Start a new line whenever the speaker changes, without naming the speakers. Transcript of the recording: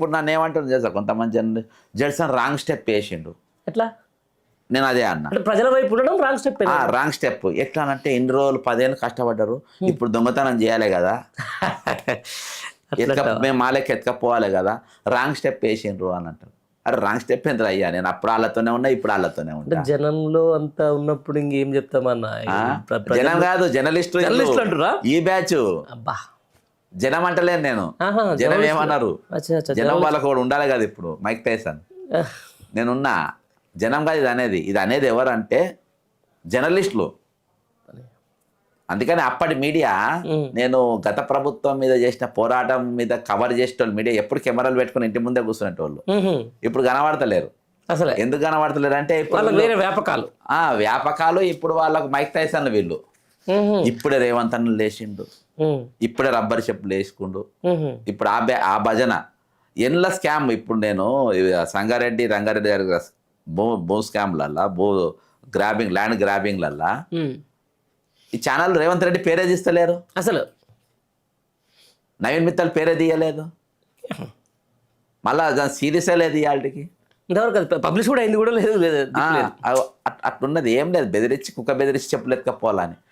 ఇప్పుడు నన్ను ఏమంటారు చేస్తా కొంతమంది జడ్సన్ రాంగ్ స్టెప్ వేసిండు.
ఎట్లా
నేను అదే అన్నా,
అంటే ప్రజల వైపు ఉండడం రాంగ్ స్టెప్.
Wrong step. ఎట్లా అంటే ఇన్ని రోజులు 10 ఏళ్ళు కష్టపడ్డారు, ఇప్పుడు దొంగతనం చేయాలి కదా, మేము మాలకి ఎత్తుకపోవాలి కదా, రాంగ్ స్టెప్ వేసిండ్రు అని అంటారు. అరే రాంగ్ స్టెప్ ఎంత అయ్యా, నేను అప్పుడు వాళ్ళతోనే ఉన్నా, ఇప్పుడు వాళ్ళతోనే ఉన్నా.
జనంలో అంతా ఉన్నప్పుడు ఇంకేం చెప్తామన్నా.
జనం కాదు, జర్నలిస్టులు
అంటారా
ఈ బ్యాచ్.
అబ్బా,
జనం అంటలేను నేను, జనం ఏమన్నారు, జనం వాళ్ళకు కూడా ఉండాలి కదా. ఇప్పుడు మైక్ టైసన్ నేనున్నా, జనం కాదు ఇది అనేది ఎవరంటే జర్నలిస్టులు. అందుకని అప్పటి మీడియా, నేను గత ప్రభుత్వం మీద చేసిన పోరాటం మీద కవర్ చేసేటోళ్ళు మీడియా ఎప్పుడు కెమెరాలు పెట్టుకుని ఇంటి ముందే కూర్చునేటోళ్ళు. ఇప్పుడు కనబడతలేరు.
అసలు
ఎందుకు కనబడతలేరు అంటే ఇప్పుడు
వేరే
వ్యాపకాలు. ఇప్పుడు వాళ్ళకు మైక్ టైసన్ వీళ్ళు. ఇప్పుడే రేవంత్ అన్న లేచిండు, ఇప్పుడే రబ్బర్ చెప్పులు వేసుకుండు, ఇప్పుడు ఆ భజన ఎన్ల స్కామ్. ఇప్పుడు నేను సంగారెడ్డి రంగారెడ్డి గారి భూ స్కామ్లల్లా, ల్యాండ్ గ్రాబింగ్లల్లా ఈ ఛానల్ రేవంత్ రెడ్డి పేరే తీస్తలేరు.
అసలు
నవీన్ మిత్తల్ పేరే తీయలేదు. మళ్ళా దాని సీరియసే లేదు ఇవాళకి.
ఇంతవరకు పబ్లిష్ కూడా అయింది కూడా లేదు.
అట్లున్నది ఏం లేదు. బెదిరించి కుక్క బెదిరించి చెప్పులు ఎత్తుకపోవాలని